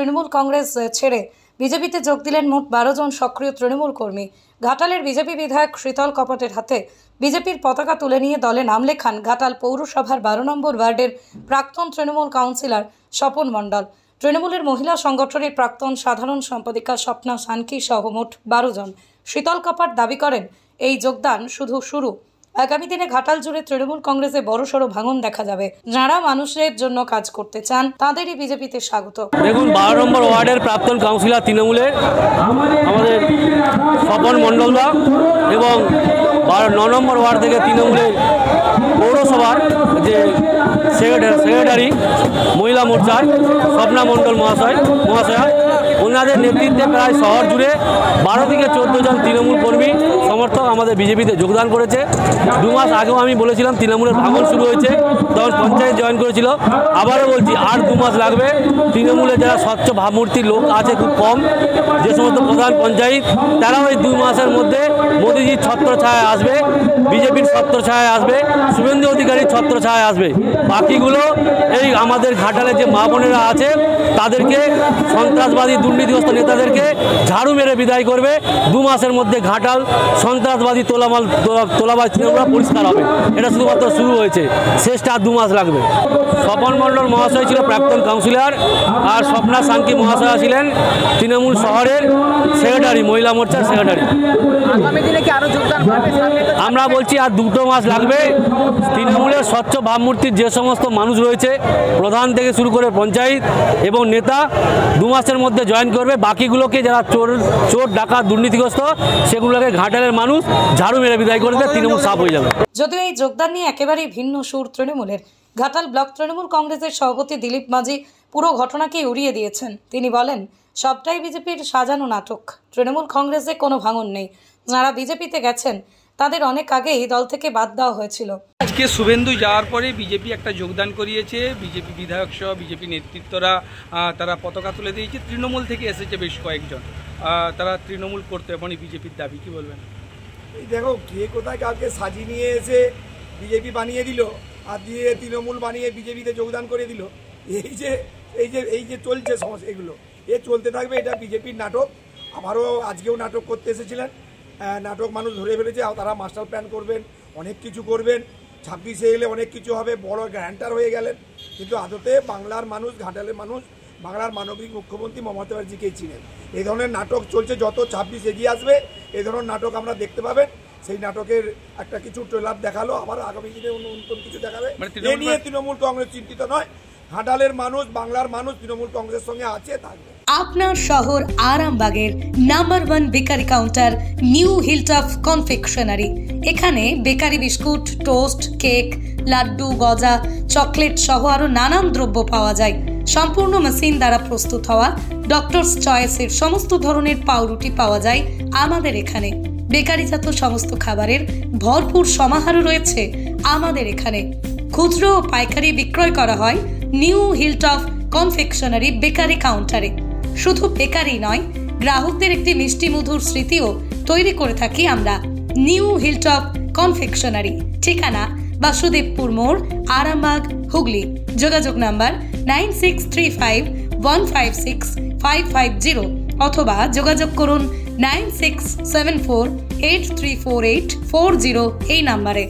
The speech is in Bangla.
তৃণমূল কংগ্রেস ছেড়ে বিজেপিতে যোগ দিলেন মোট 12 জন সক্রিয় তৃণমূল কর্মী। ঘাটালের বিজেপি বিধায়ক শীতল কপটের হাতে বিজেপির পতাকা তুলে নিয়ে দলে নাম লেখান ঘাটাল পৌরসভার 12 নম্বর ওয়ার্ডের প্রাক্তন তৃণমূল কাউন্সিলর স্বপন মণ্ডল, তৃণমূলের মহিলা সংগঠনের প্রাক্তন সাধারণ সম্পাদিকা স্বপ্না সানকি সহ মোট 12 জন। শীতল কপট দাবি করেন এই যোগদান শুধু শুরু, আগামী দিনে ঘাটাল জুড়ে তৃণমূল কংগ্রেসে বড়সড় ভাঙন দেখা যাবে। যারা মানুষের জন্য কাজ করতে চান তাদেরই বিজেপিতে স্বাগত। দেখুন, 12 নম্বর ওয়ার্ডের প্রাক্তন কাউন্সিলর তৃণমূলের আমাদের স্বপন মণ্ডলদা এবং 9 নম্বর ওয়ার্ড থেকে তৃণমূলের পৌরসভার যে সেক্রেটারি মহিলা মোর্চার স্বপ্না মণ্ডল মহাশয়া, ওনাদের নেতৃত্বে প্রায় শহর জুড়ে 12 থেকে 14 জন তৃণমূল কর্মী সমর্থক আমাদের বিজেপিতে যোগদান করেছে। 2 মাস আগেও আমি বলেছিলাম তৃণমূলের ভাঙন শুরু হয়েছে, তখন পঞ্চায়েত জয়েন করেছিল। আবারও বলছি, আর 2 মাস লাগবে। তৃণমূলে যারা স্বচ্ছ ভাবমূর্তির লোক আছে খুব কম, যে সমস্ত প্রধান পঞ্চায়েত, তারাও এই 2 মাসের মধ্যে মোদিজির ছত্রছায়ায় আসবে, বিজেপির ছত্রছায়ায় আসবে, শুভেন্দু অধিকারীর ছত্রছায়ায় আসবে। বাকিগুলো এই আমাদের ঘাটালে যে মা বোনেরা আছে তাদেরকে, সন্ত্রাসবাদী দুর্নীতিগ্রস্ত নেতাদেরকে ঝাড়ু মেরে বিদায় করবে। 2 মাসের মধ্যে ঘাটাল সন্ত্রাসবাদী তোলাবাজ তৃণমূল পরিষ্কার হবে। এটা শুধুমাত্র শুরু হয়েছে, শেষটা আর 2 মাস লাগবে। স্বপন মণ্ডল মহাশয় ছিল প্রাক্তন কাউন্সিলর, আর স্বপ্না সানকি মহাশয়া ছিলেন তৃণমূল শহরের সেক্রেটারি, মহিলা মোর্চার সেক্রেটারি। আমরা বলছি আর 2 মাস লাগবে। তৃণমূলের স্বচ্ছ ভাবমূর্তির যে সমস্ত মানুষ রয়েছে, প্রধান থেকে শুরু করে পঞ্চায়েত এবং নেতা, 2 মাসের মধ্যে জয়েন করবে। বাকিগুলোকে যারা চোর ডাকাত দুর্নীতিগ্রস্ত, সেগুলোকে ঘাটালের মানুষ ঝাড়ু মেরে বিদায় করে দেবে, তৃণমূল সাফ হয়ে যাবে। যদিও এই যোগদান নিয়ে একেবারেই ভিন্ন সুর তৃণমূলের। ঘাটাল ব্লক তৃণমূল কংগ্রেসের সভাপতি দিলীপ মাঝি পুরো ঘটনাকেই উড়িয়ে দিয়েছেন। তিনি বলেন, সবটাই বিজেপির সাজানো নাটক, তৃণমূল কংগ্রেসে কোনো ভাঙন নেই। যারা বিজেপিতে গেছেন তাদের অনেক আগেই দল থেকে বাদ দেওয়া হয়েছিল। আজকে শুভেন্দু যাওয়ার পরে বিজেপি একটা যোগদান করিয়েছে, বিজেপি বিধায়ক সহ বিজেপি নেতৃত্বরা তারা পতাকা তুলে দিয়েছে। তৃণমূল থেকে এসেছে বেশ কয়েকজন, তারা তৃণমূল করতে এমনই বিজেপির দাবি। কি বলবেন? এই দেখো, কে কোথায় কাউকে সাজিয়ে নিয়ে এসে বিজেপি বানিয়ে দিল, আর দিয়ে তৃণমূল বানিয়ে বিজেপিতে যোগদান করে দিল। এই যে চলছে সমস্যা, এগুলো চলতে থাকবে। এটা বিজেপির নাটক। আবারও আজকেও নাটক করতে এসেছিলেন। নাটক মানুষ ধরে ফেলেছে, তারা মাস্টার প্ল্যান করবেন, অনেক কিছু করবেন। 26-এ এলে অনেক কিছু হবে, বড় গ্যারান্টার হয়ে গেলেন। কিন্তু আদতে বাংলার মানুষ, ঘাটালের মানুষ বাংলার মানবিক মুখ্যমন্ত্রী মমতা ব্যানার্জিকেই চিনেন। এই ধরনের নাটক চলছে। যত 26 এগিয়ে আসবে এই ধরনের নাটক আমরা দেখতে পাবেন। সেই নাটকের একটা কিছু ট্রেলার দেখালো, আবার আগামী দিনে নতুন কিছু দেখাবে। এ নিয়ে তৃণমূল কংগ্রেস চিন্তিত নয়। ঘাটালের মানুষ, বাংলার মানুষ তৃণমূল কংগ্রেসের সঙ্গে আছে, থাকবে। আপনার শহর আরামবাগের number 1 bakery counter New Hilltop Confectionery. এখানে বেকারি বিস্কুট, টোস্ট, কেক, লাড্ডু, গজা, চকলেট সহ আরো নানান দ্রব্য পাওয়া যায়। সম্পূর্ণ মেশিন দ্বারা প্রস্তুত হওয়া ডক্টরস চয়েসের সমস্ত ধরনের পাউরুটি পাওয়া যায় আমাদের এখানে। বেকারিজাত সমস্ত খাবারের ভরপুর সমাহার রয়েছে আমাদের এখানে। খুচরো ও পাইকারি বিক্রয় করা হয় নিউ হিলটপ কনফেকশনারি বেকারি কাউন্টারে। শুধু বেকারি নয়, গ্রাহকদের একটি মিষ্টি মধুর স্মৃতিও তৈরি করে থাকি আমরা। নিউ হিলটপ কনফেকশনারি, ঠিকানা বাসুদেবপুর মোড়, আরামবাগ, হুগলি। যোগাযোগ নাম্বার 9635156550 অথবা যোগাযোগ করুন 9674834840 এই নাম্বারে।